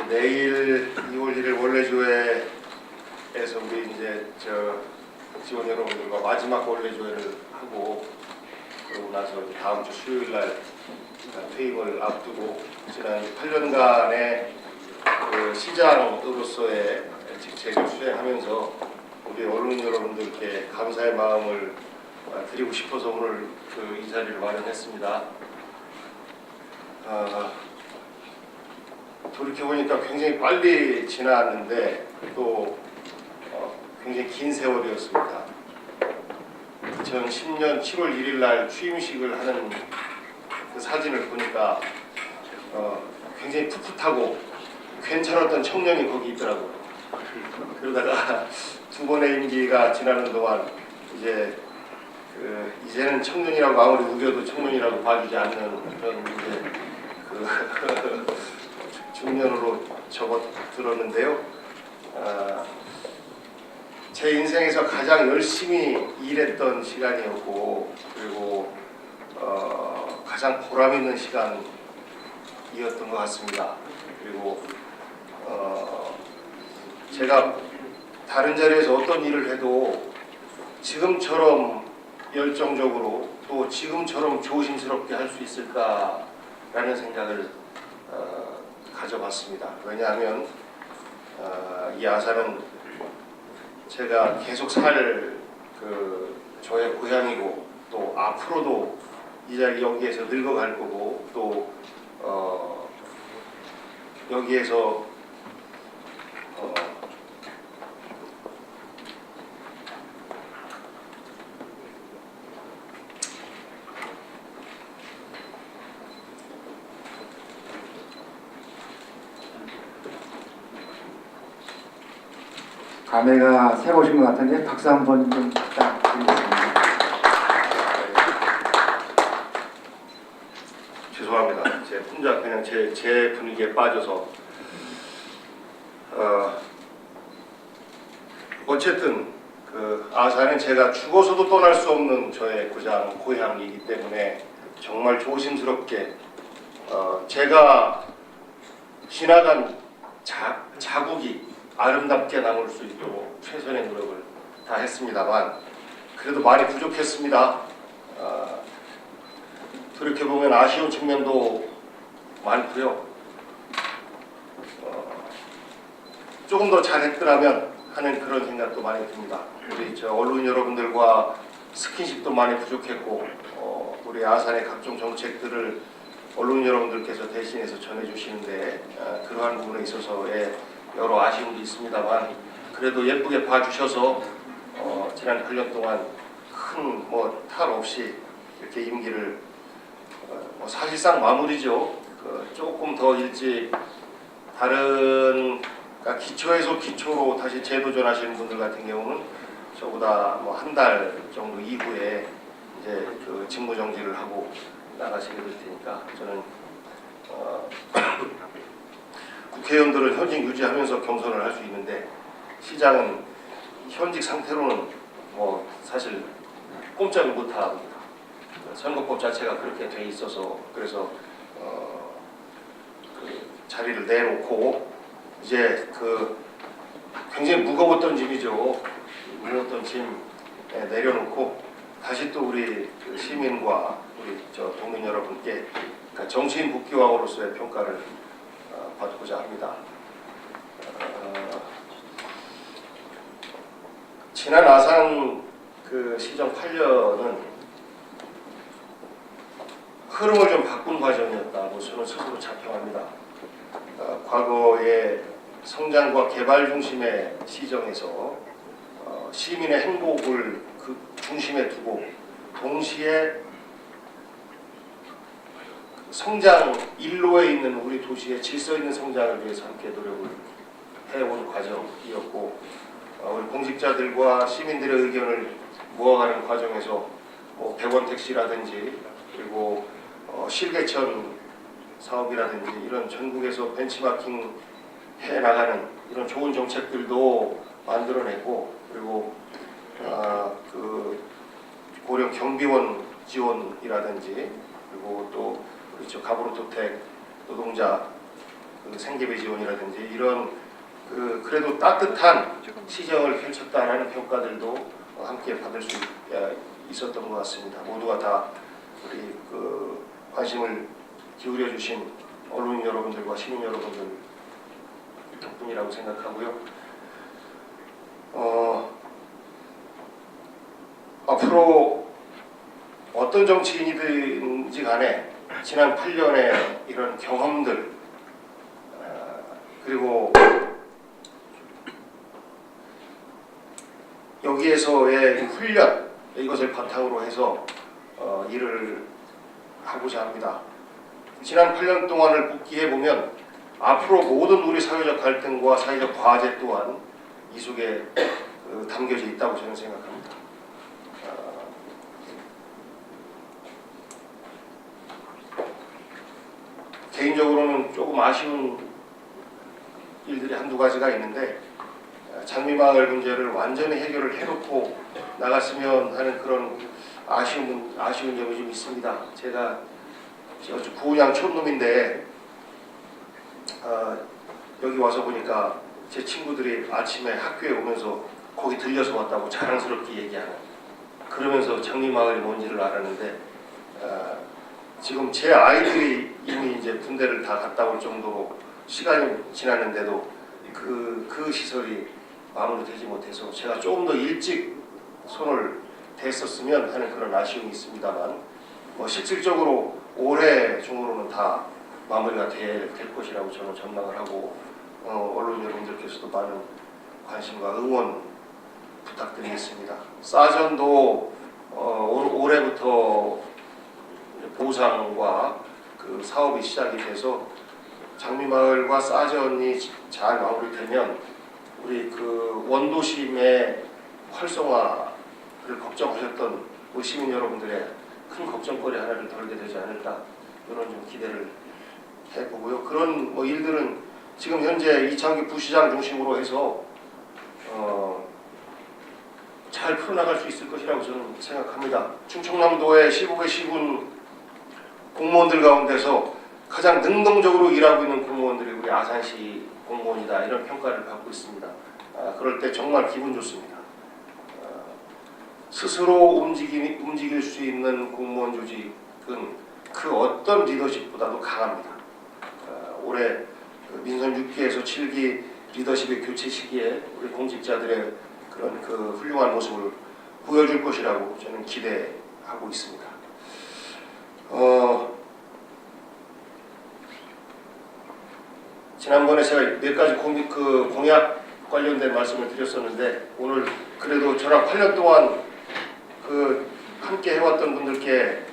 내일 2월 1일 원래조회에서 우리 이제 직원 여러분들과 마지막 원래조회를 하고 그러고 나서 다음 주 수요일 날 퇴임을 앞두고 지난 8년간의 그 시장으로서의 직책을 수행하면서 우리 언론 여러분들께 감사의 마음을 드리고 싶어서 오늘 이 자리를 마련했습니다. 돌이켜보니까 굉장히 빨리 지났는데 또 굉장히 긴 세월이었습니다. 2010년 7월 1일 날 취임식을 하는 그 사진을 보니까 굉장히 풋풋하고 괜찮았던 청년이 거기 있더라고요. 그러다가 두 번의 임기가 지나는 동안 이제는 청년이라고 아무리 우겨도 청년이라고 봐주지 않는 그런 중년으로 접어들었는데요. 제 인생에서 가장 열심히 일했던 시간이었고, 그리고 가장 보람 있는 시간이었던 것 같습니다. 그리고 제가 다른 자리에서 어떤 일을 해도 지금처럼 열정적으로 또 지금처럼 조심스럽게 할 수 있을까라는 생각을 가져봤습니다. 왜냐하면 이 아산은 제가 계속 살 저의 고향이고 또 앞으로도 이 자리 여기에서 늙어갈 거고 또 여기에서 감회가 새로우신 것 같은데 박수 한번 좀 부탁드리겠습니다. 죄송합니다. 제 혼자 그냥 제 분위기에 빠져서 어쨌든 아산은 제가 죽어서도 떠날 수 없는 저의 고향이기 때문에 정말 조심스럽게 제가 지나간 자국이 아름답게 남을 수 있도록 최선의 노력을 다 했습니다만 그래도 많이 부족했습니다. 돌이켜보면 아쉬운 측면도 많고요. 조금 더 잘했더라면 하는 그런 생각도 많이 듭니다. 우리 언론 여러분들과 스킨십도 많이 부족했고 우리 아산의 각종 정책들을 언론 여러분들께서 대신해서 전해주시는데 그러한 부분에 있어서의 여러 아쉬움도 있습니다만 그래도 예쁘게 봐주셔서 지난 8년 동안 큰 탈 없이 이렇게 임기를 사실상 마무리죠. 조금 더 일찍 다른 기초에서 기초로 다시 재도전하시는 분들 같은 경우는 저보다 한 달 정도 이후에 이제 직무 정지를 하고 나가시게 될 테니까 저는 국회의원들은 현직 유지하면서 경선을 할 수 있는데 시장은 현직 상태로는 사실 꼼짝을 못합니다. 선거법 자체가 그렇게 돼 있어서 그래서 자리를 내놓고 이제 굉장히 무거웠던 짐이죠. 무거웠던 짐 내려놓고 다시 또 우리 시민과 우리 동민 여러분께 정치인 복귀왕으로서의 평가를 받고자 합니다. 지난 아산 시정 8년은 흐름을 좀 바꾼 과정이었다고 저는 스스로 자평합니다. 과거의 성장과 개발 중심의 시정에서 시민의 행복을 중심에 두고 동시에 성장 일로에 있는 우리 도시의 질서 있는 성장을 위해서 함께 노력을 해온 과정이었고 우리 공직자들과 시민들의 의견을 모아가는 과정에서 100원 택시라든지 그리고 실개천 사업이라든지 이런 전국에서 벤치마킹 해나가는 이런 좋은 정책들도 만들어냈고 그리고 고령 경비원 지원이라든지 그리고 또 가부르토텍 노동자 그 생계비 지원이라든지 이런 그래도 따뜻한 시정을 펼쳤다라는 평가들도 함께 받을 수 있었던 것 같습니다. 모두가 다 우리 관심을 기울여 주신 언론인 여러분들과 시민 여러분들 덕분이라고 생각하고요. 앞으로 어떤 정치인이든지 간에 지난 8년의 이런 경험들 그리고 여기에서의 훈련 이것을 바탕으로 해서 일을 하고자 합니다. 지난 8년 동안을 복기해 보면 앞으로 모든 우리 사회적 갈등과 사회적 과제 또한 이 속에 담겨져 있다고 저는 생각합니다. 개인적으로는 조금 아쉬운 일들이 한두 가지가 있는데 장미마을 문제를 완전히 해결을 해놓고 나갔으면 하는 그런 아쉬운 점이 좀 있습니다. 제가 구운양 촌놈인데 여기 와서 보니까 제 친구들이 아침에 학교에 오면서 거기 들려서 왔다고 자랑스럽게 얘기하는 그러면서 장미마을이 뭔지를 알았는데 지금 제 아이들이 이미 이제 군대를 다 갔다 올 정도로 시간이 지났는데도 그 시설이 마무리되지 못해서 제가 조금 더 일찍 손을 댔었으면 하는 그런 아쉬움이 있습니다만 실질적으로 올해 중으로는 다 마무리가 될 것이라고 저는 전망을 하고 언론 여러분들께서도 많은 관심과 응원 부탁드리겠습니다. 사전도 올해부터 보상과 그 사업이 시작이 돼서 장미마을과 사전이 잘 마무리되면 우리 원도심의 활성화를 걱정하셨던 우리 시민 여러분들의 큰 걱정거리 하나를 덜게 되지 않을까 이런 좀 기대를 해보고요. 그런 일들은 지금 현재 이창규 부시장 중심으로 해서 잘 풀어나갈 수 있을 것이라고 저는 생각합니다. 충청남도의 시국의 시군 공무원들 가운데서 가장 능동적으로 일하고 있는 공무원들이 우리 아산시 공무원이다 이런 평가를 받고 있습니다. 그럴 때 정말 기분 좋습니다. 스스로 움직일 수 있는 공무원 조직은 그 어떤 리더십보다도 강합니다. 올해 민선 6기에서 7기 리더십의 교체 시기에 우리 공직자들의 그런 훌륭한 모습을 보여줄 것이라고 저는 기대하고 있습니다. 지난번에 제가 몇 가지 공약 관련된 말씀을 드렸었는데 오늘 그래도 저랑 8년 동안 함께 해왔던 분들께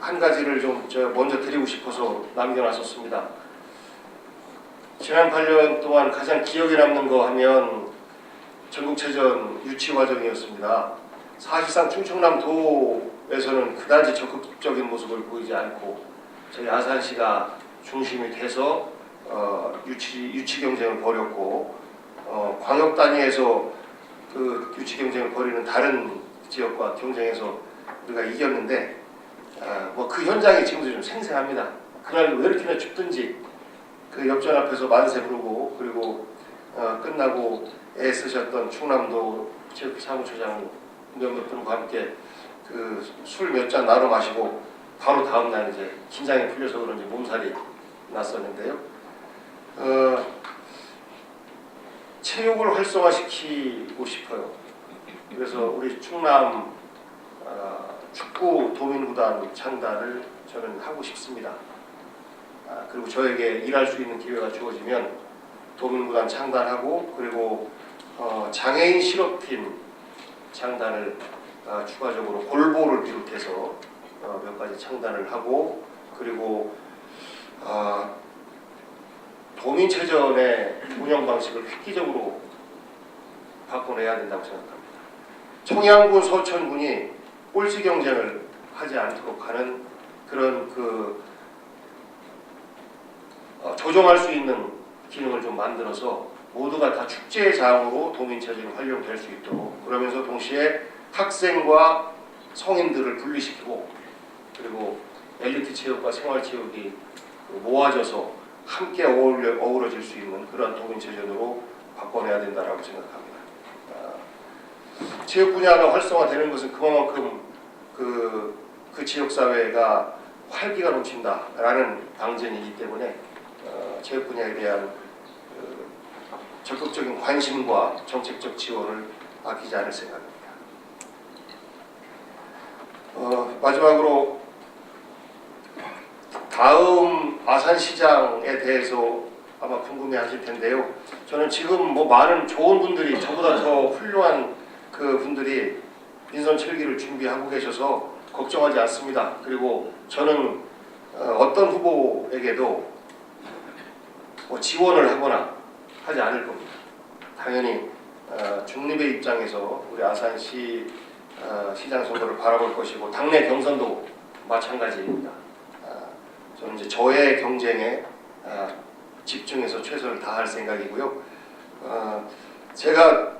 한 가지를 좀 먼저 드리고 싶어서 남겨놨었습니다. 지난 8년 동안 가장 기억에 남는 거 하면 전국체전 유치 과정이었습니다. 사실상 충청남도에서는 그다지 적극적인 모습을 보이지 않고 저희 아산시가 중심이 돼서 유치 경쟁을 벌였고 광역 단위에서 유치 경쟁을 벌이는 다른 지역과 경쟁해서 우리가 이겼는데 그 현장이 지금도 좀 생생합니다. 그날 왜 이렇게나 춥든지 그 엽전 앞에서 만세 부르고 그리고 끝나고 애쓰셨던 충남도 사무처장 몇몇 분과 함께 술 몇 잔 나눠 마시고 바로 다음 날 이제 긴장이 풀려서 그런지 몸살이 났었는데요. 체육을 활성화시키고 싶어요. 그래서 우리 충남 축구 도민구단 창단을 저는 하고 싶습니다. 그리고 저에게 일할 수 있는 기회가 주어지면 도민구단 창단하고 그리고 장애인 실업팀 창단을 추가적으로 골보를 비롯해서 몇 가지 창단을 하고 그리고 도민체전의 운영 방식을 획기적으로 바꿔내야 된다고 생각합니다. 청양군, 서천군이 꼴찌 경쟁을 하지 않도록 하는 그런 조정할 수 있는 기능을 좀 만들어서 모두가 다 축제의 장으로 도민체전이 활용될 수 있도록 그러면서 동시에 학생과 성인들을 분리시키고 그리고 엘리트 체육과 생활체육이 모아져서 함께 어우러질 수 있는 그런 도민체전으로 바꿔내야 된다라고 생각합니다. 체육 분야가 활성화되는 것은 그만큼 그 지역 사회가 활기가 넘친다라는 방증이기 때문에 체육 분야에 대한 적극적인 관심과 정책적 지원을 아끼지 않을 생각입니다. 마지막으로 다음 아산시장에 대해서 아마 궁금해하실 텐데요. 저는 지금 뭐 많은 좋은 분들이 저보다 더 훌륭한 그 분들이 민선 7기를 준비하고 계셔서 걱정하지 않습니다. 그리고 저는 어떤 후보에게도 뭐 지원을 하거나 하지 않을 겁니다. 당연히 중립의 입장에서 우리 아산시 시장 선거를 바라볼 것이고 당내 경선도 마찬가지입니다. 저는 이제 저의 경쟁에 집중해서 최선을 다할 생각이고요. 제가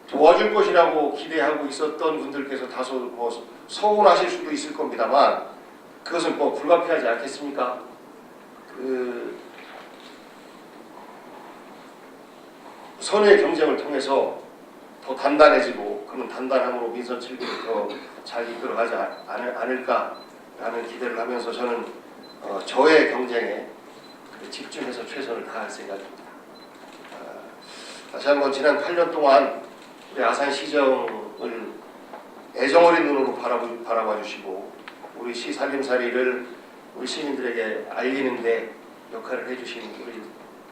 도와줄 것이라고 기대하고 있었던 분들께서 다소 뭐 서운하실 수도 있을 겁니다만 그것은 뭐 불가피하지 않겠습니까? 선의의 경쟁을 통해서 더 단단해지고 그런 단단함으로 민선 7기를 더 잘 이끌어가지 않을까라는 기대를 하면서 저는 저의 경쟁에 집중해서 최선을 다할 생각입니다. 다시 한번 지난 8년 동안 우리 아산시정을 애정어린 눈으로 바라봐 주시고 우리 시 살림살이를 우리 시민들에게 알리는데 역할을 해주신 우리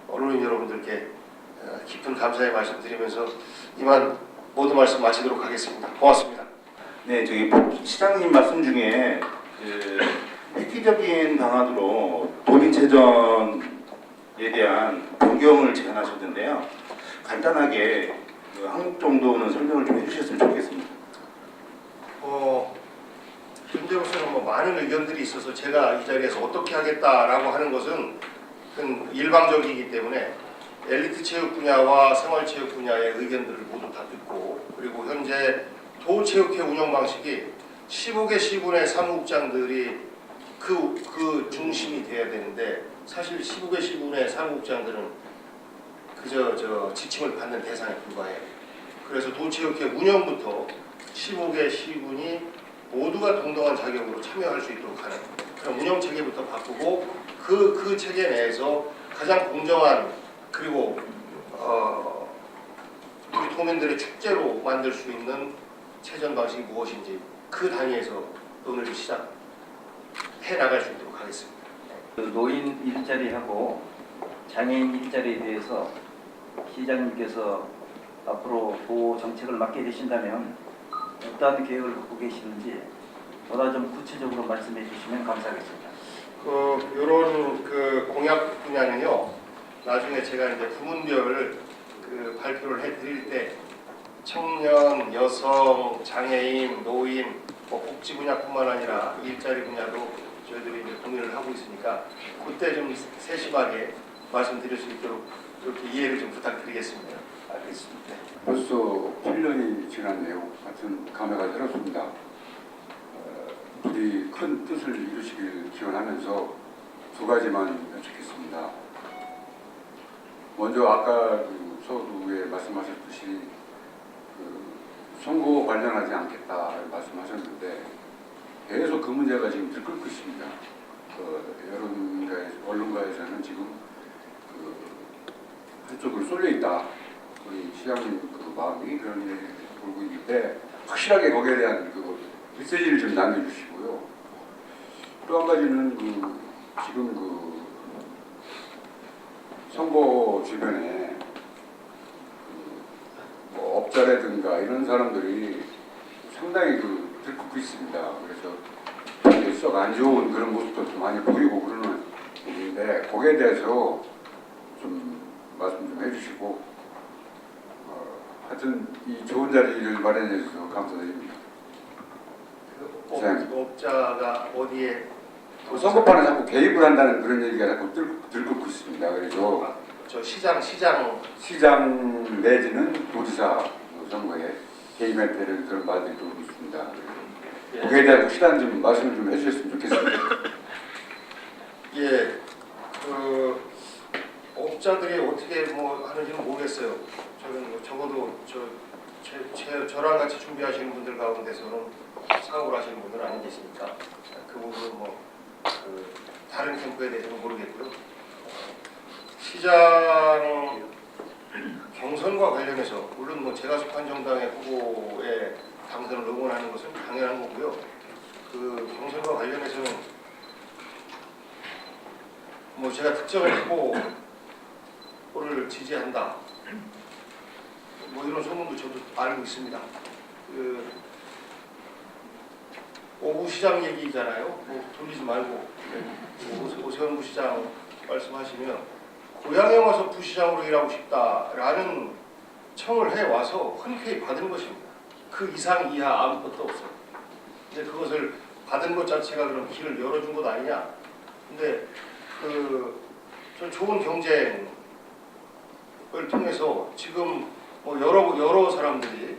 언론인 여러분들께 깊은 감사의 말씀 드리면서 이만 모든 말씀 마치도록 하겠습니다. 고맙습니다. 네, 저기 시장님 말씀 중에 획기적인 방안으로 도민체전에 대한 변경을 제안하셨는데요. 간단하게 항목 정도는 설명을 좀 해주셨으면 좋겠습니다. 현재로서는 뭐 많은 의견들이 있어서 제가 이 자리에서 어떻게 하겠다라고 하는 것은 일방적이기 때문에 엘리트 체육 분야와 생활체육 분야의 의견들을 모두 다 듣고 그리고 현재 도체육회 운영 방식이 15개 시군의 사무국장들이 그 중심이 돼야 되는데 사실 15개 시군의 사무국장들은 그저 지침을 받는 대상에 불과해요. 그래서 도체육회 운영부터 15개 시군이 모두가 동등한 자격으로 참여할 수 있도록 하는 그런 운영 체계부터 바꾸고 그 체계 내에서 가장 공정한 그리고 우리 도민들의 축제로 만들 수 있는 체전 방식이 무엇인지 그 단위에서 논의를 시작해 나갈 수 있도록 하겠습니다. 노인 일자리하고 장애인 일자리에 대해서 시장님께서 앞으로 보호 정책을 맡게 되신다면 어떤 계획을 갖고 계시는지 보다 좀 구체적으로 말씀해 주시면 감사하겠습니다. 이런 공약 분야는요. 나중에 제가 이제 부문별 발표를 해드릴 때 청년, 여성, 장애인, 노인, 복지 분야뿐만 아니라 일자리 분야도 저희들이 이제 고민을 하고 있으니까 그때 좀 세심하게 말씀드릴 수 있도록 이렇게 이해를 좀 부탁드리겠습니다. 알겠습니다. 벌써 8년이 지났네요. 하여튼 감회가 새롭습니다. 부디 큰 뜻을 이루시길 기원하면서 두 가지만 여쭙겠습니다. 먼저 아까 서두에 말씀하셨듯이 선거 관련하지 않겠다 말씀하셨는데 계속 그 문제가 지금 들끓고 있습니다. 언론가에서는 지금 한쪽으로 쏠려 있다. 우리 시장님 마음이 그런 얘기를 돌고 있는데 확실하게 거기에 대한 메시지를 좀 남겨주시고요. 또 한 가지는 지금 선거 주변에 뭐 업자라든가 이런 사람들이 상당히 들끓고 있습니다. 그래서 썩 안 좋은 그런 모습도 좀 많이 보이고 그러는 부분인데 거기에 대해서 좀 말씀 좀 해주시고 하여튼 이 좋은 자리를 마련해 주셔서 감사드립니다. 업자가 어디에 선거판에 자꾸 개입을 한다는 그런 얘기가 자꾸 들끓고 있습니다. 그래서 저 시장 내지는 도지사 선거에 개입했다는 그런 말들이 들고 있습니다. 거기에 대한 확실한 좀 말씀을 좀 해주셨으면 좋겠습니다. 예, 공직자들이 어떻게 뭐 하는지는 모르겠어요. 저는 뭐 적어도 저랑 같이 준비하시는 분들 가운데서는 사업을 하시는 분들은 아니 계시니까 그 부분은 그 다른 캠프에 대해서는 모르겠고요. 시장 경선과 관련해서 물론 뭐 제가 속한 정당의 후보의 당선을 응원하는 것은 당연한 거고요. 그 경선과 관련해서는 뭐 제가 특정한 후보를 지지한다. 뭐 이런 소문도 저도 알고 있습니다. 그 오부 시장 얘기잖아요. 뭐 돌리지 말고 오세훈 부시장 말씀하시면 고향에 와서 부시장으로 일하고 싶다라는 청을 해 와서 흔쾌히 받은 것입니다. 그 이상 이하 아무것도 없어요. 근데 그것을 받은 것 자체가 그럼 길을 열어준 것 아니냐? 근데 좀 좋은 경쟁을 통해서 지금 뭐 여러 사람들이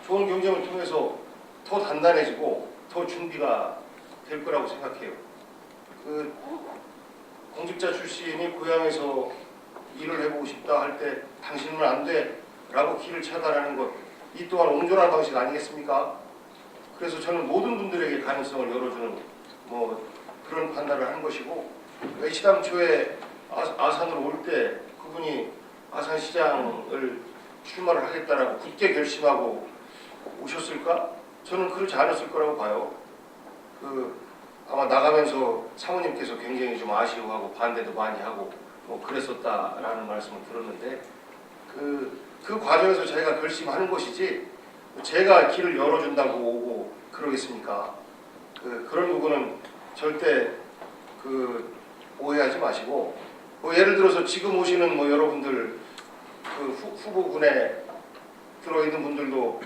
좋은 경쟁을 통해서 더 단단해지고 더 준비가 될 거라고 생각해요. 그 공직자 출신이 고향에서 일을 해보고 싶다 할 때 당신은 안 돼라고 길을 차단하는 것, 이 또한 온전한 방식 아니겠습니까? 그래서 저는 모든 분들에게 가능성을 열어주는 뭐 그런 판단을 하는 것이고, 시당초에 아산으로 올 때 그분이 아산시장을 출마를 하겠다라고 굳게 결심하고 오셨을까? 저는 그렇지 않았을 거라고 봐요. 아마 나가면서 사모님께서 굉장히 좀 아쉬워하고 반대도 많이 하고 뭐 그랬었다라는 말씀을 들었는데 그 과정에서 저희가 결심하는 것이지 제가 길을 열어준다고 오고 그러겠습니까? 그런 부분은 절대 오해하지 마시고, 뭐 예를 들어서 지금 오시는 뭐 여러분들 후보군에 들어있는 분들도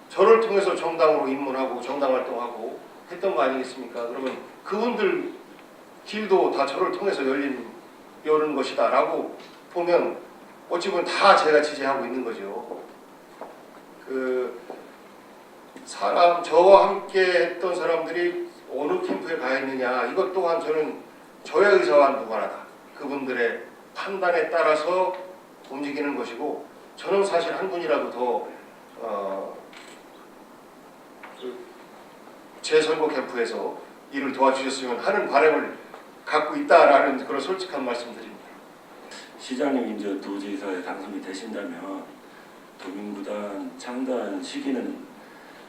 저를 통해서 정당으로 입문하고 정당 활동하고 했던 거 아니겠습니까? 그러면 그분들 길도 다 저를 통해서 여는 것이다 라고 보면 어찌 보면 다 제가 지지하고 있는 거죠. 저와 함께 했던 사람들이 어느 캠프에 가 있느냐, 이것 또한 저는 저의 의사와는 무관하다. 그분들의 판단에 따라서 움직이는 것이고, 저는 사실 한 분이라도 더 제 선거 캠프에서 일을 도와주셨으면 하는 바람을 갖고 있다라는 그런 솔직한 말씀드립니다. 시장님 이제 도지사에 당선이 되신다면 도민구단 창단 시기는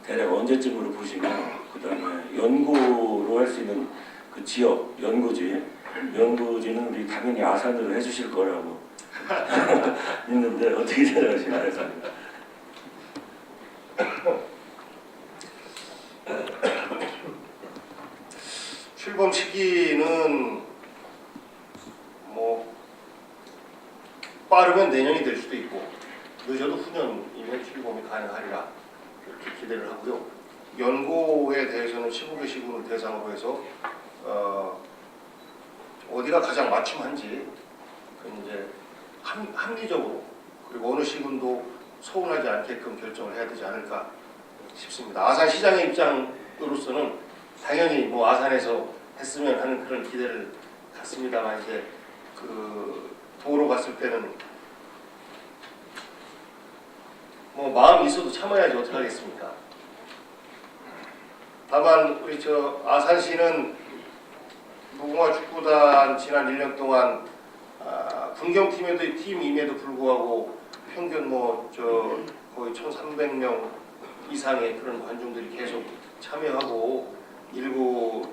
대략 언제쯤으로 보시면, 그다음에 연구로 할 수 있는 그 지역 연구지는 우리 당연히 아산으로 해주실 거라고 있는데 어떻게 생각하시나요? 출범 시기는 뭐 빠르면 내년이 될 수도 있고 늦어도 후년이면 출범이 가능하리라 이렇게 기대를 하고요. 연고에 대해서는 15개 시군을 대상으로 해서 어디가 가장 맞춤한지 이제 합리적으로, 그리고 어느 시군도 서운하지 않게끔 결정을 해야 되지 않을까 싶습니다. 아산 시장의 입장으로서는 당연히 뭐 아산에서 했으면 하는 그런 기대를 갖습니다만, 이제 도로 갔을 때는 뭐 마음이 있어도 참아야지 어떡하겠습니까? 다만 우리 아산시는 무궁화 축구단 지난 1년 동안 군경팀임에도 불구하고 평균 거의 1,300명 이상의 그런 관중들이 계속 참여하고, 일부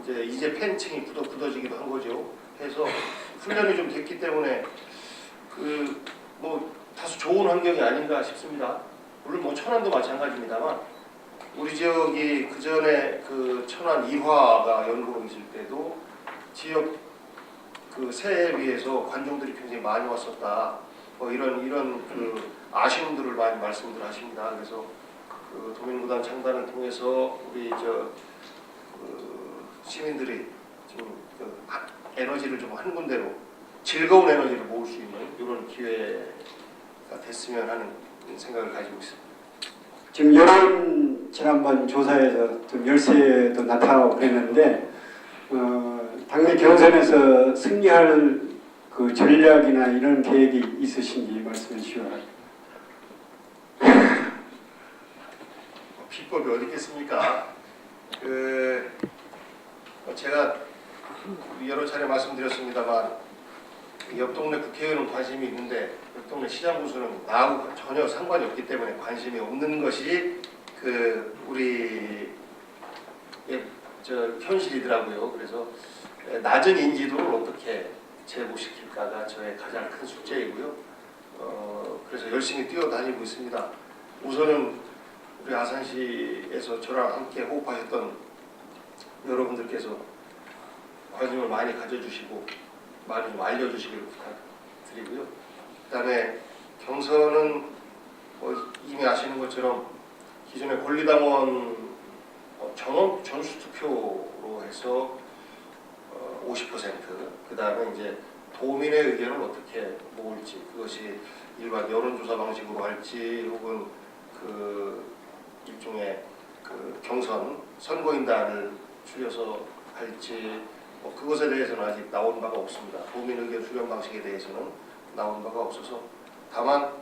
이제 팬층이 굳어지기도 한 거죠. 해서 훈련이 좀 됐기 때문에 뭐 다소 좋은 환경이 아닌가 싶습니다. 물론 뭐 천안도 마찬가지입니다만, 우리 지역이 그 전에 천안 이화가 연구로 있을 때도 지역 새해에 비해서 관중들이 굉장히 많이 왔었다. 뭐 이런 아쉬움들을 많이 말씀들 하십니다. 그래서 도민구단 창단을 통해서 우리 시민들이 좀 에너지를 좀 한 군데로 즐거운 에너지를 모을 수 있는 이런 기회가 됐으면 하는 생각을 가지고 있습니다. 지금 여론 지난번 조사에서 좀 열세도 나타나고 그랬는데 당내 경선에서 승리할 그 전략이나 이런 계획이 있으신지 말씀해 주시면. 비법이 어디 있겠습니까? 제가 여러 차례 말씀드렸습니다만 옆 동네 국회의원은 관심이 있는데 옆 동네 시장 군수는 나하고 전혀 상관이 없기 때문에 관심이 없는 것이 우리 현실이더라고요. 그래서 낮은 인지도를 어떻게 제고시킬까가 저의 가장 큰 숙제이고요. 그래서 열심히 뛰어다니고 있습니다. 우선은 우리 아산시에서 저랑 함께 호흡하셨던 여러분들께서 관심을 많이 가져주시고 많이 좀 알려주시길 부탁드리고요. 그다음에 경선은 이미 아시는 것처럼 기존의 권리당원 전원 전수투표로 해서 50%, 그다음에 이제 도민의 의견을 어떻게 모을지, 그것이 일반 여론조사 방식으로 할지 혹은 일종의 경선 선거인단을 줄여서 할지 그것에 대해서는 아직 나온 바가 없습니다. 도민 의견 수렴 방식에 대해서는 나온 바가 없어서 다만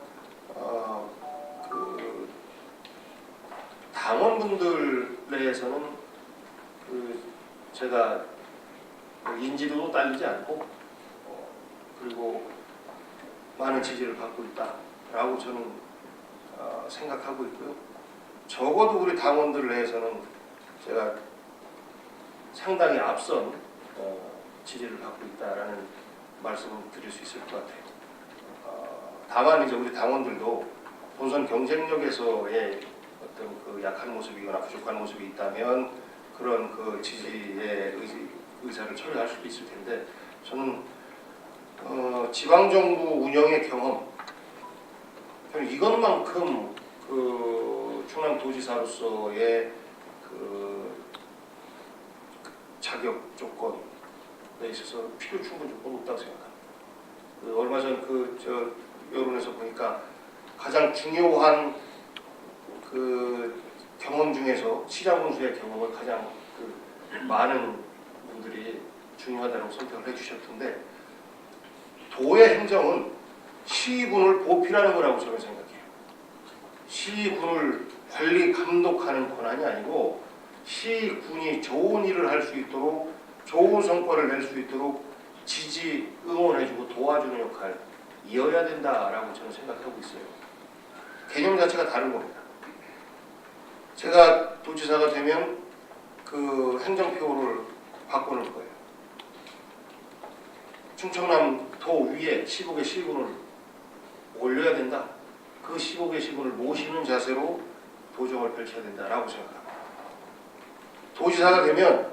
당원분들 내에서는 제가 인지도도 딸리지 않고 그리고 많은 지지를 받고 있다라고 저는 생각하고 있고요. 적어도 우리 당원들 내에서는 제가 상당히 앞선 지지를 받고 있다라는 말씀을 드릴 수 있을 것 같아요. 다만 이제 우리 당원들도 본선 경쟁력에서의 어떤 약한 모습이거나 부족한 모습이 있다면 그런 지지의 의사를 처리할 수도 있을 텐데 저는 지방정부 운영의 경험 저는 이것만큼 충남도지사로서의 자격 조건에 있어서 필요 충분 조건이 없다고 생각합니다. 얼마 전 여론에서 보니까 가장 중요한 경험 중에서 시장 군수의 경험을 가장 많은 분들이 중요하다고 선택을 해주셨던데 도의 행정은 시군을 보필하는 거라고 저는 생각해요. 시군을 관리 감독하는 권한이 아니고 시군이 좋은 일을 할 수 있도록 좋은 성과를 낼 수 있도록 지지, 응원해주고 도와주는 역할이어야 된다라고 저는 생각하고 있어요. 개념 자체가 다른 겁니다. 제가 도지사가 되면 행정표를 바꾸는 거예요. 충청남도 위에 15개 시군을 올려야 된다. 그 15개 시군을 모시는 자세로 도정을 펼쳐야 된다라고 생각합니다. 도지사가 되면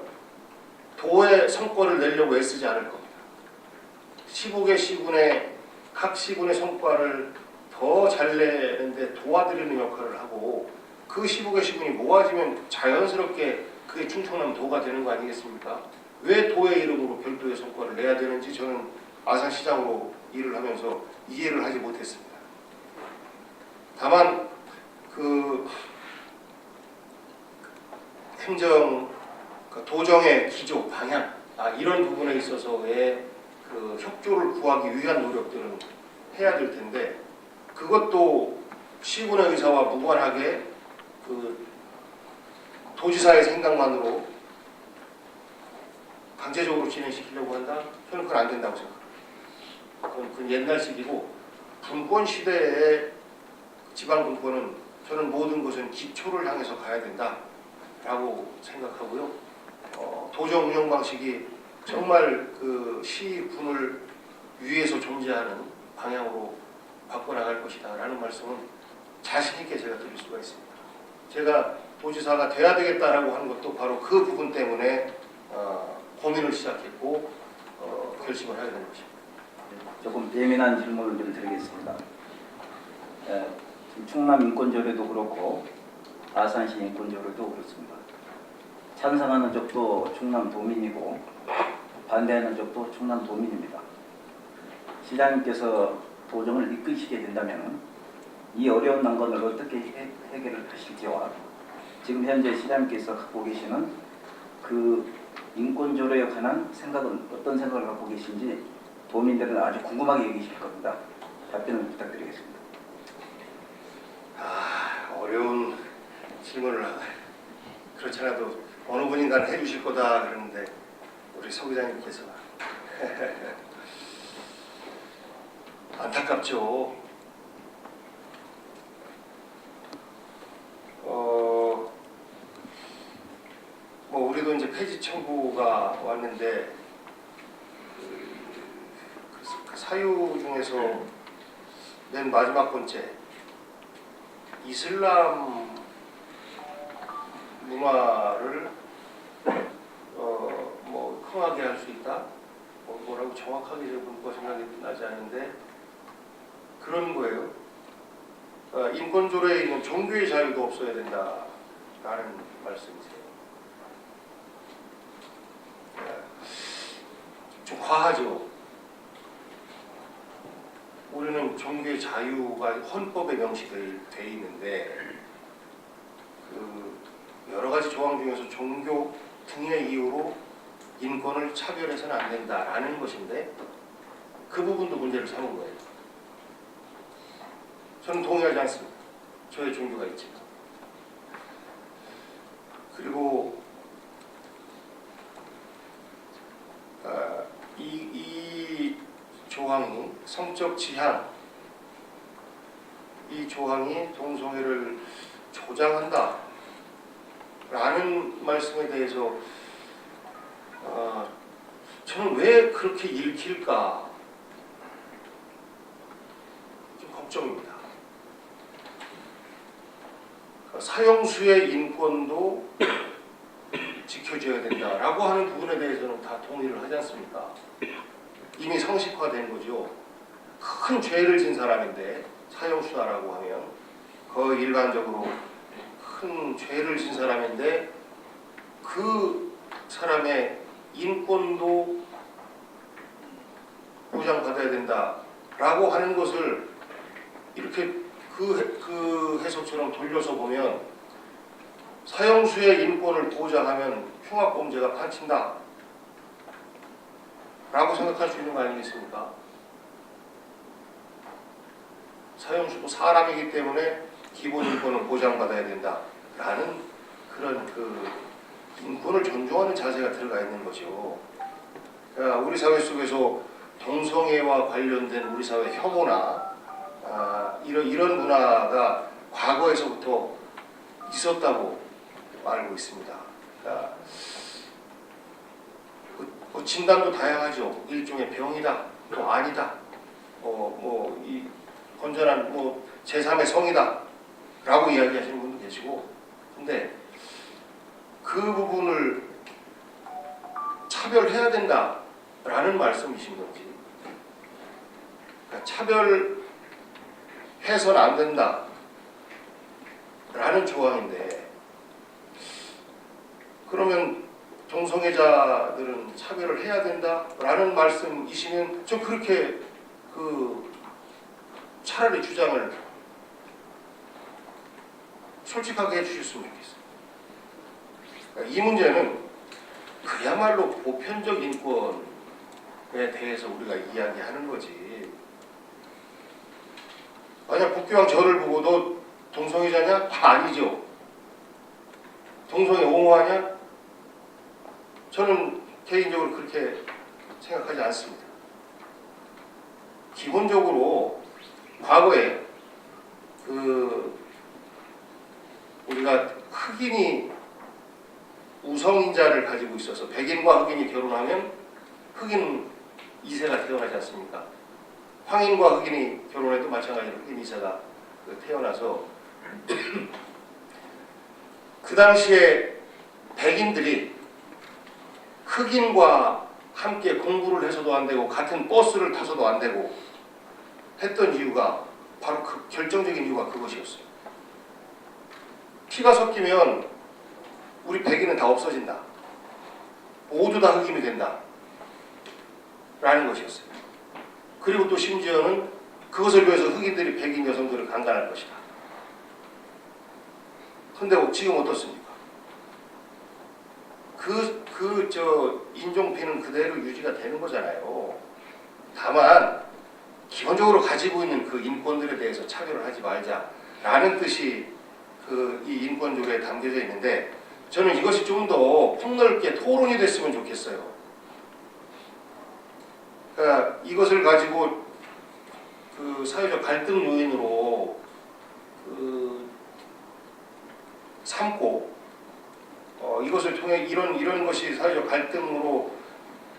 도의 성과를 내려고 애쓰지 않을 겁니다. 15개 시군의 각 시군의 성과를 더 잘 내는데 도와드리는 역할을 하고 그 15개 시군이 모아지면 자연스럽게 그게 충청남도가 되는 거 아니겠습니까? 왜 도의 이름으로 별도의 성과를 내야 되는지 저는 아산시장으로 일을 하면서 이해를 하지 못했습니다. 다만 도정의 기조, 방향 이런 부분에 있어서의 협조를 구하기 위한 노력들은 해야 될 텐데 그것도 시군의 의사와 무관하게 도지사의 생각만으로 강제적으로 진행시키려고 한다? 저는 그건 안 된다고 생각합니다. 그건 옛날식이고 분권 시대의 지방 분권은 저는 모든 것은 기초를 향해서 가야 된다라고 생각하고요. 도정 운영 방식이 정말 시군을 위해서 존재하는 방향으로 바꿔나갈 것이다라는 말씀은 자신 있게 제가 드릴 수가 있습니다. 제가 도지사가 돼야 되겠다라고 하는 것도 바로 그 부분 때문에 고민을 시작했고 결심을 하게 된 것입니다. 조금 예민한 질문을 좀 드리겠습니다. 충남 인권조례도 그렇고 아산시 인권조례도 그렇습니다. 찬성하는 쪽도 충남도민이고 반대하는 쪽도 충남도민입니다. 시장님께서 도정을 이끄시게 된다면 이 어려운 난관을 어떻게 해결을 하실지와 지금 현재 시장님께서 갖고 계시는 인권조례에 관한 생각은 어떤 생각을 갖고 계신지 도민들은 아주 궁금하게 여기실 겁니다. 답변을 부탁드리겠습니다. 어려운 질문을 그렇지 않아도 어느 분인가는 해주실 거다 그러는데 우리 서 기자님께서 안타깝죠. 뭐 우리도 이제 폐지 청구가 왔는데 그 사유 중에서 맨 마지막 번째 이슬람 문화를 뭐 흥하게 할 수 있다. 뭐라고 정확하게 제 문구가 생각이 나지 않는데 그런 거예요. 인권조례에 있는 종교의 자유도 없어야 된다라는 말씀이세요. 좀 과하죠. 우리는 종교의 자유가 헌법에 명시되어 있는데 그 여러 가지 조항 중에서 종교 등의 이유로 인권을 차별해서는 안 된다라는 것인데 그 부분도 문제를 삼은 거예요. 저는 동의하지 않습니다. 저의 종교가 있지만. 그리고 이 조항이 성적 지향, 이 조항이 동성애를 조장한다 라는 말씀에 대해서 저는 왜 그렇게 읽힐까 좀 걱정입니다. 사형수의 인권도 지켜줘야 된다라고 하는 부분에 대해서는 다 동의를 하지 않습니까? 이미 상식화된 거죠. 큰 죄를 진 사람인데 사형수다라고 하면 거의 일반적으로 큰 죄를 진 사람인데 그 사람의 인권도 보장받아야 된다라고 하는 것을 이렇게 그 해석처럼 돌려서 보면 사형수의 인권을 보장하면 흉악범죄가 판친다 라고 생각할 수 있는 거 아니겠습니까? 사형수도 사람이기 때문에 기본 인권을 보장받아야 된다라는 그런 그 인권을 존중하는 자세가 들어가 있는 거죠. 그러니까 우리 사회 속에서 동성애와 관련된 우리 사회 혐오나 이런 문화가 과거에서부터 있었다고 알고 있습니다. 그러니까 뭐 진단도 다양하죠. 일종의 병이다, 또 아니다, 이 건전한 제3의 성이다라고 이야기하시는 분도 계시고, 근데 그 부분을 차별해야 된다라는 말씀이신 건지, 그러니까 차별해서는 안 된다라는 조항인데, 그러면 동성애자들은 차별을 해야 된다라는 말씀이시면 좀 그렇게 차라리 주장을 솔직하게 해주셨으면 좋겠어요. 그러니까 이 문제는 그야말로 보편적 인권에 대해서 우리가 이야기하는 거지. 만약 국교왕 저를 보고도 동성애자냐? 아니죠. 동성애 옹호하냐? 저는 개인적으로 그렇게 생각하지 않습니다. 기본적으로 과거에 우리가 흑인이 우성인자를 가지고 있어서 백인과 흑인이 결혼하면 흑인 2세가 태어나지 않습니까? 황인과 흑인이 결혼해도 마찬가지로 흑인 2세가 태어나서 그 당시에 백인들이 흑인과 함께 공부를 해서도 안 되고 같은 버스를 타서도 안 되고 했던 이유가 바로 그 결정적인 이유가 그것이었어요. 피가 섞이면 우리 백인은 다 없어진다. 모두 다 흑인이 된다. 라는 것이었어요. 그리고 또 심지어는 그것을 위해서 흑인들이 백인 여성들을 강간할 것이다. 근데 지금 어떻습니까? 그 그 인종피는 그대로 유지가 되는 거잖아요. 다만 기본적으로 가지고 있는 그 인권들에 대해서 차별을 하지 말자라는 뜻이 이 인권조례에 담겨져 있는데, 저는 이것이 좀 더 폭넓게 토론이 됐으면 좋겠어요. 그러니까 이것을 가지고 그 사회적 갈등 요인으로 삼고 이것을 통해 이런 것이 사회적 갈등으로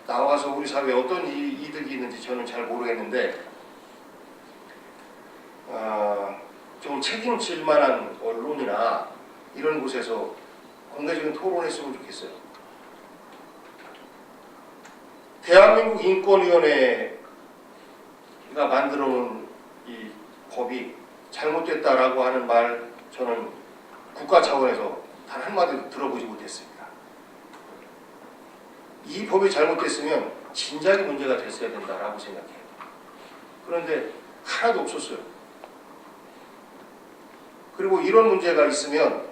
나와서 우리 사회에 어떤 이득이 있는지 저는 잘 모르겠는데, 좀 책임질 만한 언론이나 이런 곳에서 공개적인 토론을 했으면 좋겠어요. 대한민국 인권위원회가 만들어 놓은 이 법이 잘못됐다라고 하는 말, 저는 국가 차원에서 단 한마디도 들어보지 못했습니다. 이 법이 잘못됐으면 진작에 문제가 됐어야 된다라고 생각해요. 그런데 하나도 없었어요. 그리고 이런 문제가 있으면,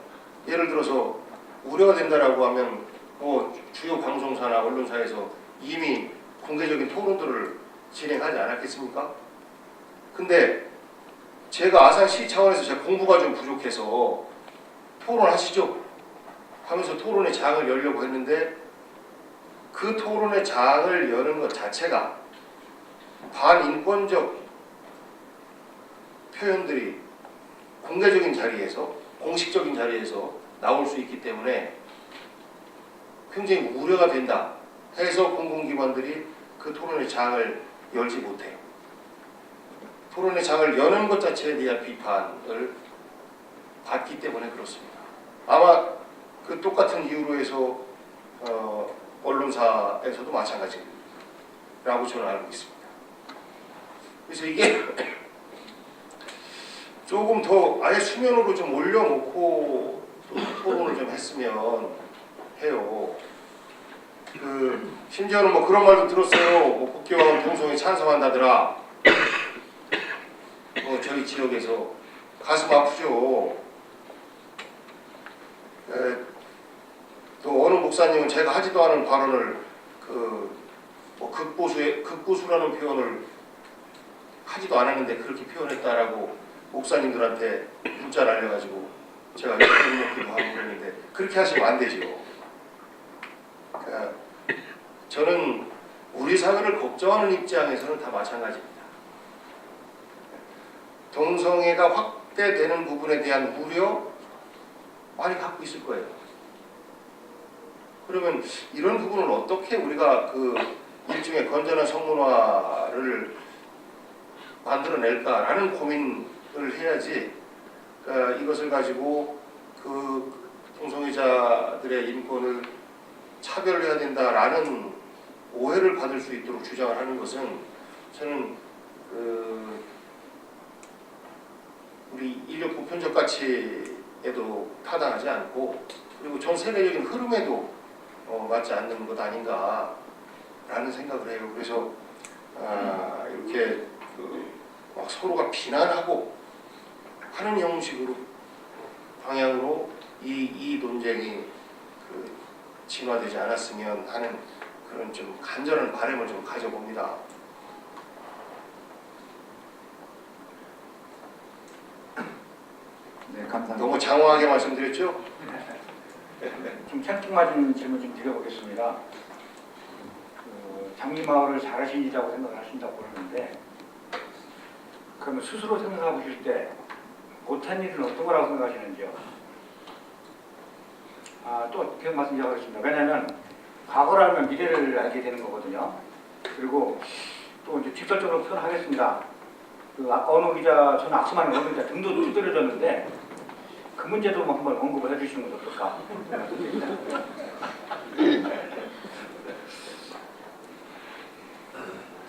예를 들어서 우려가 된다라고 하면 주요 방송사나 언론사에서 이미 공개적인 토론들을 진행하지 않았겠습니까? 근데 제가 아산시 차원에서 제가 공부가 좀 부족해서 토론하시죠 하면서 토론의 장을 열려고 했는데, 그 토론의 장을 여는 것 자체가 반인권적 표현들이 공개적인 자리에서, 공식적인 자리에서 나올 수 있기 때문에 굉장히 우려가 된다 해서 공공기관들이 그 토론의 장을 열지 못해요. 토론의 장을 여는 것 자체에 대한 비판을 받기 때문에 그렇습니다. 아마 그 똑같은 이유로 해서 언론사에서도 마찬가지라고 저는 알고 있습니다. 그래서 이게 조금 더 아예 수면으로 좀 올려놓고 토론을 좀 했으면 해요. 심지어는 뭐 그런 말도 들었어요. 국회의원 동성애 찬성한다더라. 저희 지역에서 가슴 아프죠. 또 어느 목사님은 제가 하지도 않은 발언을 극보수라는 표현을 하지도 않았는데 그렇게 표현했다라고 목사님들한테 문자 날려가지고 제가 욕먹기도 하고 그랬는데, 그렇게 하시면 안 되죠. 그러니까 저는 우리 사회를 걱정하는 입장에서는 다 마찬가지입니다. 동성애가 확대되는 부분에 대한 우려 많이 갖고 있을 거예요. 그러면 이런 부분을 어떻게 우리가 일종의 건전한 성문화를 만들어낼까라는 고민을 해야지, 그러니까 이것을 가지고 동성애자들의 인권을 차별해야 된다라는 오해를 받을 수 있도록 주장을 하는 것은, 저는 우리 인류 보편적 가치에도 타당하지 않고, 그리고 전 세계적인 흐름에도 맞지 않는 것 아닌가라는 생각을 해요. 그래서 이렇게 막 서로가 비난하고 하는 형식으로 방향으로 이 논쟁이 진화되지 않았으면 하는 그런 좀 간절한 바람을 좀 가져봅니다. 네, 감사합니다. 너무 장황하게 말씀드렸죠? 좀 생뚱맞은 질문 좀 드려보겠습니다. 장미마을을 잘하시리라고 생각을 하신다고 그러는데, 그러면 스스로 생각해 보실 때 못한 일은 어떤 거라고 생각하시는지요? 또 그런 말씀 드리겠습니다. 왜냐하면 과거라면 미래를 알게 되는 거거든요. 그리고 또 이제 직설적으로 표현하겠습니다. 아까 어느 기자, 저는 악수만이 어느 기자 등도 두드려졌는데, 그 문제도 한번 언급을 해주시는 건 어떨까?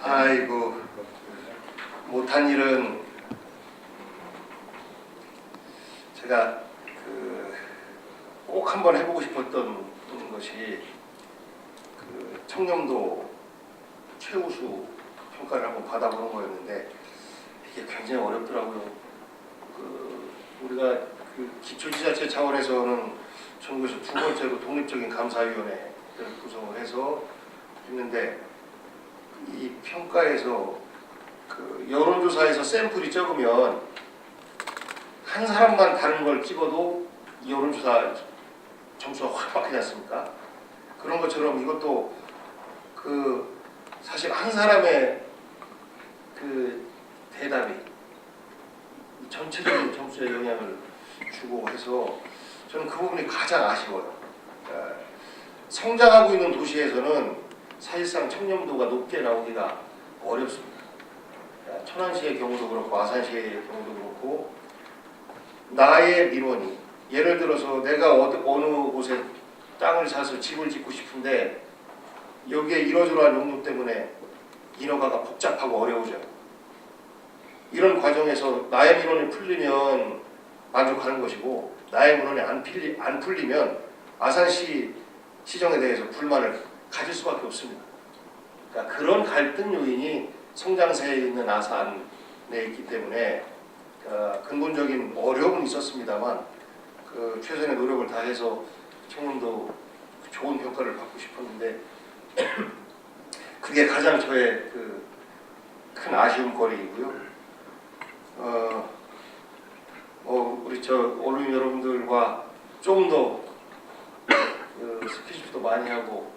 아이고, 못한 일은 제가 꼭 한번 해보고 싶었던 것이 청렴도 최우수 평가를 한번 받아보는 거였는데, 이게 굉장히 어렵더라고요. 우리가 기초지자체 차원에서는 전국에서 두 번째로 독립적인 감사위원회 구성을 해서 했는데 이 평가에서 그 여론조사에서 샘플이 적으면 한 사람만 다른 걸 찍어도 여론조사 점수가 확 바뀌지 않습니까? 그런 것처럼 이것도 그 사실 한 사람의 그 대답이 이 전체적인 점수에 영향을 주고 해서 저는 그 부분이 가장 아쉬워요. 그러니까 성장하고 있는 도시에서는 사실상 청렴도가 높게 나오기가 어렵습니다. 그러니까 천안시의 경우도 그렇고 아산시의 경우도 그렇고 나의 민원이 예를 들어서 내가 어느 곳에 땅을 사서 집을 짓고 싶은데 여기에 이러저러한 용도 때문에 인허가가 복잡하고 어려워져요. 이런 과정에서 나의 민원이 풀리면 만족하는 것이고 나의 민원이 안 풀리면 아산시 시정에 대해서 불만을 가질 수밖에 없습니다. 그러니까 그런 갈등 요인이 성장세에 있는 아산에 있기 때문에 근본적인 어려움은 있었습니다만 그 최선의 노력을 다해서 청년도 좋은 평가를 받고 싶었는데 그게 가장 저의 그 큰 아쉬움거리이고요. 우리 언론 여러분들과 좀 더 스킨십도 많이 하고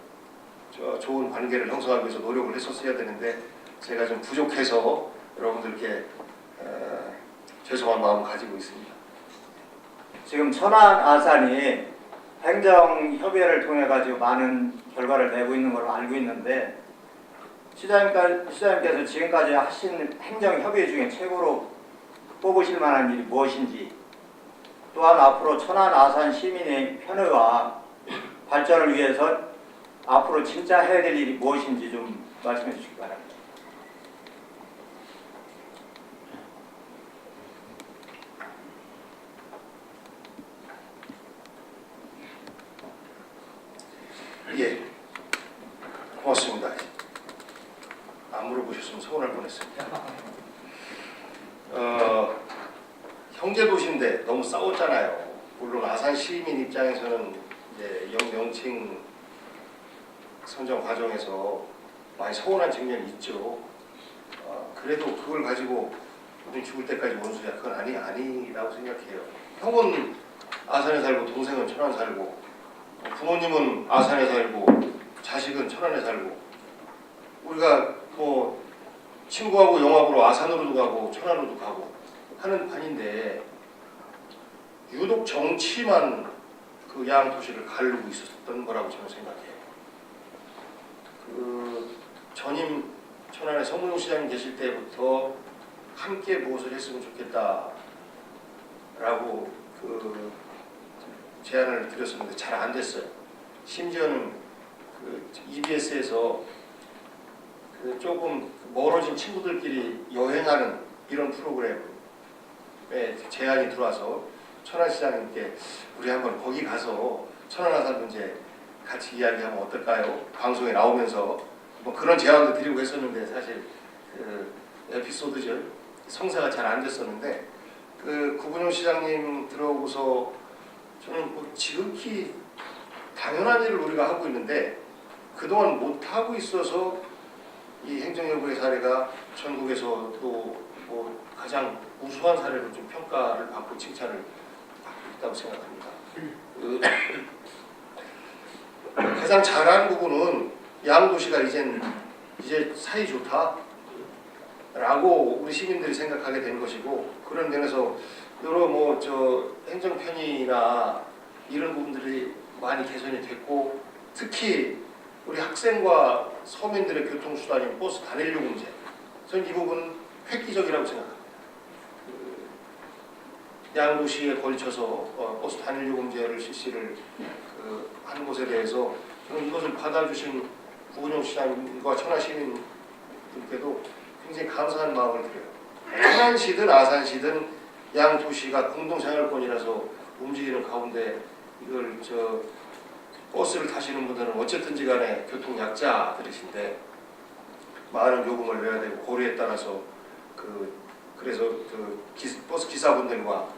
좋은 관계를 형성하기 위해서 노력을 했었어야 되는데 제가 좀 부족해서 여러분들께 죄송한 마음 가지고 있습니다. 지금 천안 아산이 행정협의회를 통해 가지고 많은 결과를 내고 있는 걸로 알고 있는데 시장님께서 지금까지 하신 행정협의회 중에 최고로 뽑으실 만한 일이 무엇인지, 또한 앞으로 천안 아산 시민의 편의와 발전을 위해서 앞으로 진짜 해야 될 일이 무엇인지 좀 말씀해 주시기 바랍니다. 예, 고맙습니다. 안 물어보셨으면 서운할 뻔했습니다. 형제도시인데 너무 싸웠잖아요. 물론 아산 시민 입장에서는 이제 명칭 선정 과정에서 많이 서운한 측면이 있죠. 그래도 그걸 가지고 우리 죽을 때까지 원수야, 그건 아니라고 생각해요. 형은 아산에 살고 동생은 천안 살고 부모님은 아산에 살고 자식은 천안에 살고 우리가 뭐 친구하고 영화보러 아산으로도 가고 천안으로도 가고 하는 판인데 유독 정치만 그 양 도시를 가르고 있었던 거라고 저는 생각해요. 그 전임 천안의 성문용 시장님 계실 때부터 함께 무엇을 했으면 좋겠다라고 그 제안을 드렸었는데 잘 안 됐어요. 심지어는 그 EBS에서 그 조금 멀어진 친구들끼리 여행하는 이런 프로그램에 제안이 들어와서 천안시장님께 우리 한번 거기 가서 천안 아산 문제 같이 이야기하면 어떨까요? 방송에 나오면서 뭐 그런 제안도 드리고 했었는데 사실 그 에피소드죠. 성사가 잘 안 됐었는데 그 구분용 시장님 들어오고서 저는 뭐 지극히 당연한 일을 우리가 하고 있는데 그동안 못하고 있어서 이 행정여부의 사례가 전국에서도 뭐 가장 우수한 사례로 좀 평가를 받고 칭찬을 받고 있다고 생각합니다. 가장 잘한 부분은 양도시가 이제 사이 좋다라고 우리 시민들이 생각하게 된 것이고 그런 면에서 여러 뭐 행정 편의나 이런 부분들이 많이 개선이 됐고 특히 우리 학생과 서민들의 교통수단인 버스 단일료 문제 저는 이 부분은 획기적이라고 생각합니다. 양도시에 걸쳐서 버스 단일료 문제를 실시를 한 것에 대해서 저는 이것을 받아주신 구은영 시장과 천안 시민들께도 굉장히 감사한 마음을 드려요. 천안시든 아산시든 양 도시가 공동생활권이라서 움직이는 가운데 이걸 버스를 타시는 분들은 어쨌든지 간에 교통 약자들이신데 많은 요금을 내야 되고 고리에 따라서 그래서 버스 기사분들과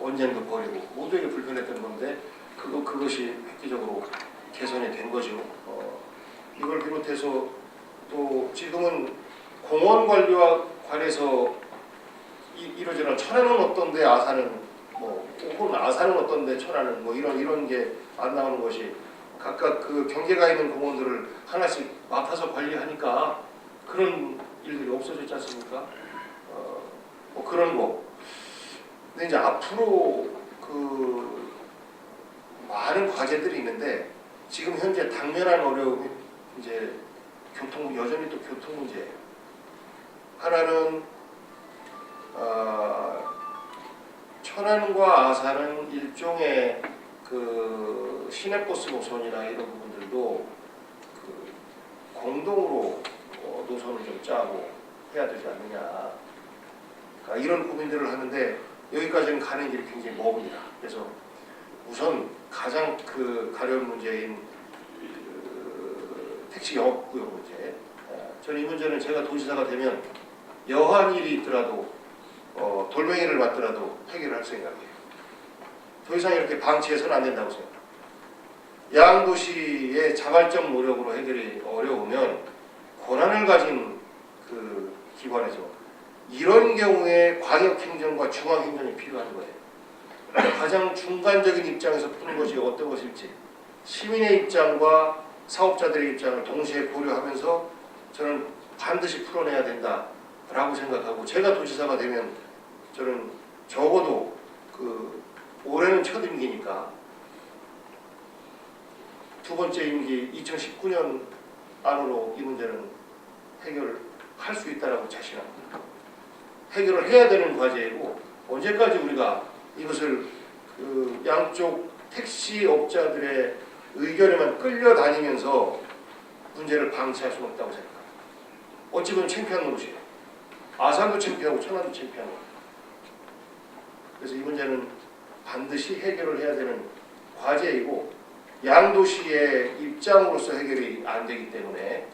언쟁도 벌이고 모두에게 불편했던 건데 그것이 획기적으로 개선이 된 거죠. 이걸 비롯해서 또 지금은 공원 관리와 관해서 이러저런 천안은 어떤데 아산은 혹은 아산은 어떤데 천안은 이런 게 안 나오는 것이 각각 그 경계가 있는 공원들을 하나씩 맡아서 관리하니까 그런 일들이 없어졌지 않습니까? 그런 거. 근데 이제 앞으로 그 많은 과제들이 있는데 지금 현재 당면한 어려움이 이제 여전히 또 교통 문제예요. 하나는 천안과 아산은 일종의 그 시내버스 노선이나 이런 부분들도 그 공동으로 노선을 좀 짜고 해야 되지 않느냐. 그러니까 이런 고민들을 하는데 여기까지는 가는 길이 굉장히 멉니다. 그래서 우선 가장 그 가려운 문제인 그 택시 영업구역 문제. 저는 이 문제는 제가 도지사가 되면 여한 일이 있더라도 돌멩이를 맞더라도 해결할 생각이에요. 더 이상 이렇게 방치해서는 안 된다고 생각합니다. 양도시의 자발적 노력으로 해결이 어려우면 권한을 가진 그 기관에서 이런 경우에 광역행정과 중앙행정이 필요한 거예요. 가장 중간적인 입장에서 푸는 것이 어떤 것일지 시민의 입장과 사업자들의 입장을 동시에 고려하면서 저는 반드시 풀어내야 된다라고 생각하고 제가 도지사가 되면 저는 적어도 그 올해는 첫 임기니까 두 번째 임기 2019년 안으로 이 문제는 해결할 수 있다라고 자신합니다. 해결을 해야 되는 과제이고 언제까지 우리가 이것을 그 양쪽 택시업자들의 의견에만 끌려다니면서 문제를 방치할 수는 없다고 생각합니다. 어찌 보면 창피한 노릇이에요. 아산도 창피하고 천안도 창피한 거예요. 그래서 이 문제는 반드시 해결을 해야 되는 과제이고 양도시의 입장으로서 해결이 안 되기 때문에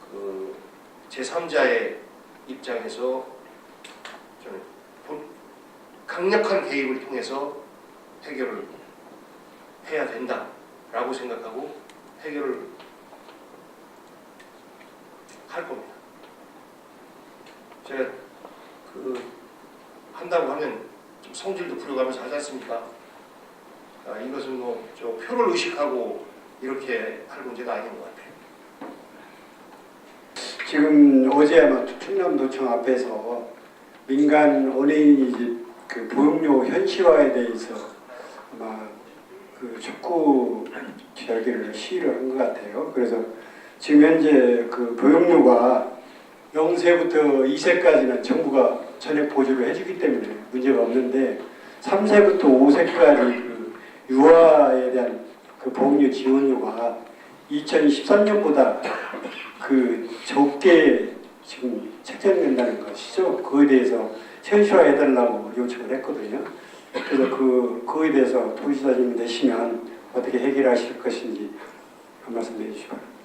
그 제3자의 입장에서 저는 강력한 개입을 통해서 해결을 해야 된다라고 생각하고 해결을 할 겁니다. 제가 그 한다고 하면 좀 성질도 부려가면서 하지 않습니까? 이것은 저 표를 의식하고 이렇게 할 문제가 아닌 것 같아요. 지금 어제 아마 충남도청 앞에서 민간 어린이집 그 보육료 현실화에 대해서 아마 그 촉구 저기를 시위를 한 것 같아요. 그래서 지금 현재 그 보육료가 0세부터 2세까지는 정부가 전액 보조를 해주기 때문에 문제가 없는데 3세부터 5세까지 그 유아에 대한 그 보육료 지원료가 2013년보다 그 적게 지금 책정된다는 것이죠. 그거에 대해서 현실화해달라고 요청을 했거든요. 그래서 그거에 대해서 도지사님 되시면 어떻게 해결하실 것인지 한 말씀 해주시기 바랍니다.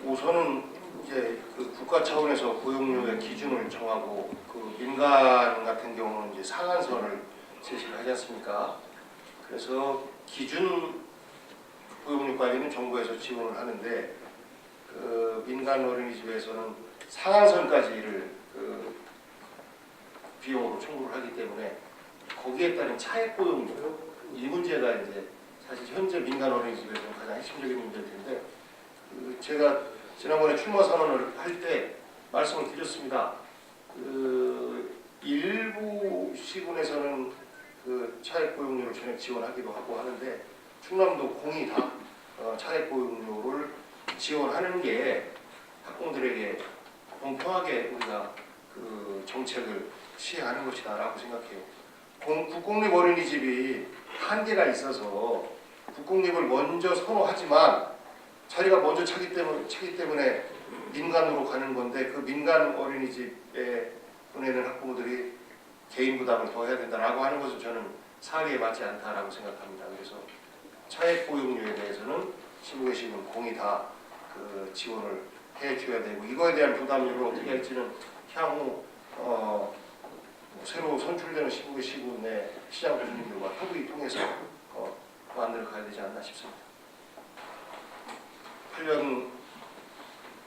우선은 이제 그 국가 차원에서 보육료의 기준을 정하고 그 민간 같은 경우는 이제 상한선을 제시를 하지 않습니까? 그래서 기준 보육료 관리는 정부에서 지원을 하는데 그 민간 어린이집에서는 상한선까지를 그 비용으로 청구를 하기 때문에 거기에 따른 차액 보육료 이 문제가 이제 사실 현재 민간 어린이집에서는 가장 핵심적인 문제일 텐데 제가 지난번에 출마 선언을 할 때 말씀을 드렸습니다. 그 일부 시군에서는 그 차액 보육료를 전액 지원하기도 하고 하는데 충남도 공이 다 차액 보육료를 지원하는 게 학부모들에게 공평하게 우리가 그 정책을 시행하는 것이다라고 생각해요. 국공립 어린이집이 한계가 있어서 국공립을 먼저 선호하지만 자리가 먼저 차기 때문에 민간으로 가는 건데 그 민간 어린이집에 보내는 학부모들이 개인 부담을 더 해야 된다라고 하는 것은 저는 사회에 맞지 않다라고 생각합니다. 그래서 차액 보육료에 대해서는 시국에 지금 공이 다 그 지원을 해줘야 되고 이거에 대한 부담률을 어떻게 할지는 향후 새로 선출되는 시국의 시군의 시장 교수님들과 협의 통해서 만들어 가야 되지 않나 싶습니다. 8년,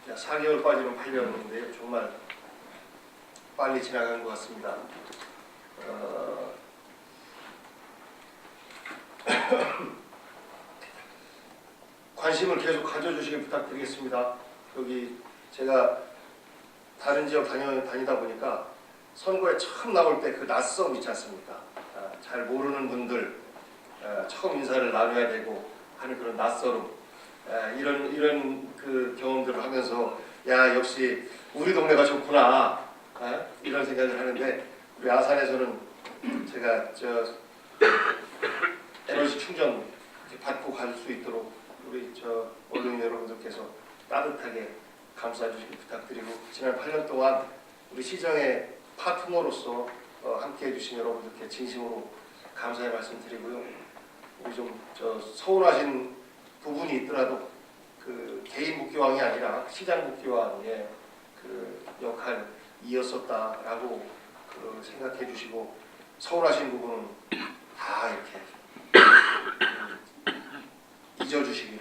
4개월 빠지면 8년인데요. 정말 빨리 지나간 것 같습니다. 관심을 계속 가져주시길 부탁드리겠습니다. 여기 제가 다른 지역 다니다 보니까 선거에 처음 나올 때 그 낯섦 있지 않습니까? 잘 모르는 분들 처음 인사를 나눠야 되고 하는 그런 낯설음, 이런 그 경험들을 하면서 야 역시 우리 동네가 좋구나, 이런 생각을 하는데, 우리 아산에서는 제가 에너지 충전 받고 갈 수 있도록 우리 언론 여러분들께서 따뜻하게 감싸주시기 부탁드리고, 지난 8년 동안 우리 시정의 파트너로서 함께해 주신 여러분들께 진심으로 감사의 말씀드리고요. 우리 좀 서운하신 부분이 있더라도 그 개인 국기왕이 아니라 시장 국기왕의 그 역할이었었다라고 생각해 주시고, 서운하신 부분은 다 이렇게 잊어주시기